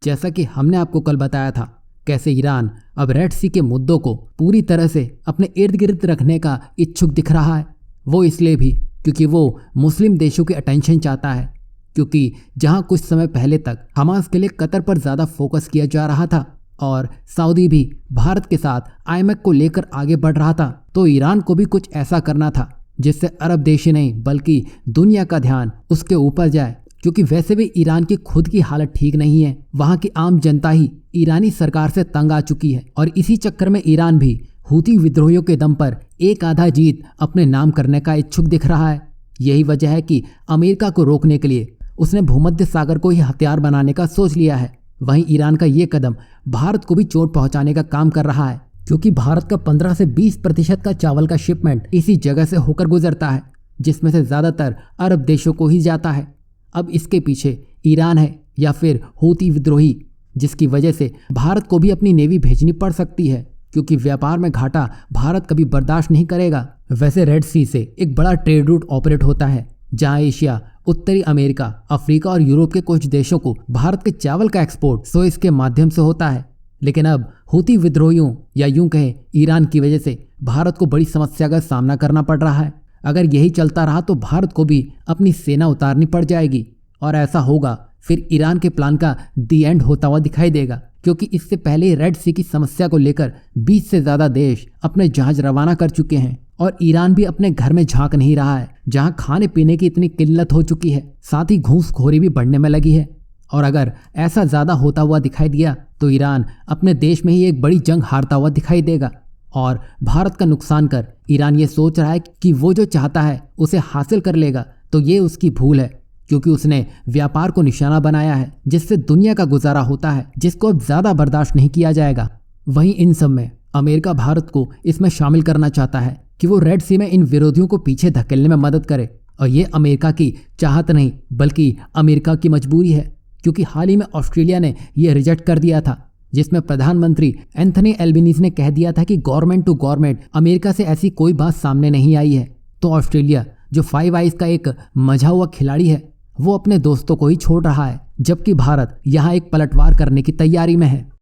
जैसा कि हमने आपको कल बताया था, कैसे ईरान अब रेड सी के मुद्दों को पूरी तरह से अपने इर्द गिर्द रखने का इच्छुक दिख रहा है। वो इसलिए भी क्योंकि वो मुस्लिम देशों की अटेंशन चाहता है, क्योंकि जहां कुछ समय पहले तक हमास के लिए कतर पर ज़्यादा फोकस किया जा रहा था और सऊदी भी भारत के साथ आईएमएफ को लेकर आगे बढ़ रहा था, तो ईरान को भी कुछ ऐसा करना था जिससे अरब देश ही नहीं बल्कि दुनिया का ध्यान उसके ऊपर जाए, क्योंकि वैसे भी ईरान की खुद की हालत ठीक नहीं है। वहाँ की आम जनता ही ईरानी सरकार से तंग आ चुकी है और इसी चक्कर में ईरान भी हूती विद्रोहियों के दम पर एक आधा जीत अपने नाम करने का इच्छुक दिख रहा है। यही वजह है कि अमेरिका को रोकने के लिए उसने भूमध्य सागर को ही हथियार बनाने का सोच लिया है। वहीं ईरान का ये कदम भारत को भी चोट पहुंचाने का काम कर रहा है, क्योंकि भारत का 15 से 20% का चावल का शिपमेंट इसी जगह से होकर गुजरता है, जिसमें से ज़्यादातर अरब देशों को ही जाता है। अब इसके पीछे ईरान है या फिर हूती विद्रोही, जिसकी वजह से भारत को भी अपनी नेवी भेजनी पड़ सकती है, क्योंकि व्यापार में घाटा भारत कभी बर्दाश्त नहीं करेगा। वैसे रेड सी से एक बड़ा ट्रेड रूट ऑपरेट होता है, जहां एशिया, उत्तरी अमेरिका, अफ्रीका और यूरोप के कुछ देशों को भारत के चावल का एक्सपोर्ट सुएज के माध्यम से होता है। लेकिन अब हूती विद्रोहियों या यूं कहें ईरान की वजह से भारत को बड़ी समस्या का सामना करना पड़ रहा है। अगर यही चलता रहा तो भारत को भी अपनी सेना उतारनी पड़ जाएगी और ऐसा होगा फिर ईरान के प्लान का दी एंड होता हुआ दिखाई देगा, क्योंकि इससे पहले रेड सी की समस्या को लेकर 20 से ज़्यादा देश अपने जहाज रवाना कर चुके हैं और ईरान भी अपने घर में झांक नहीं रहा है, जहां खाने पीने की इतनी किल्लत हो चुकी है, साथ ही घूसखोरी भी बढ़ने में लगी है। और अगर ऐसा ज़्यादा होता हुआ दिखाई दिया तो ईरान अपने देश में ही एक बड़ी जंग हारता हुआ दिखाई देगा और भारत का नुकसान कर ईरान ये सोच रहा है कि वो जो चाहता है उसे हासिल कर लेगा, तो ये उसकी भूल है, क्योंकि उसने व्यापार को निशाना बनाया है जिससे दुनिया का गुजारा होता है, जिसको अब ज़्यादा बर्दाश्त नहीं किया जाएगा। वहीं इन सब में अमेरिका भारत को इसमें शामिल करना चाहता है कि वो रेड सी में इन विरोधियों को पीछे धकेलने में मदद करे, और ये अमेरिका की चाहत नहीं बल्कि अमेरिका की मजबूरी है, क्योंकि हाल ही में ऑस्ट्रेलिया ने यह रिजेक्ट कर दिया था, जिसमें प्रधानमंत्री एंथनी एल्बनीज़ ने कह दिया था कि गवर्नमेंट टू गवर्नमेंट अमेरिका से ऐसी कोई बात सामने नहीं आई है। तो ऑस्ट्रेलिया जो फाइव आइज का एक मजा हुआ खिलाड़ी है, वो अपने दोस्तों को ही छोड़ रहा है, जबकि भारत यहाँ एक पलटवार करने की तैयारी में है।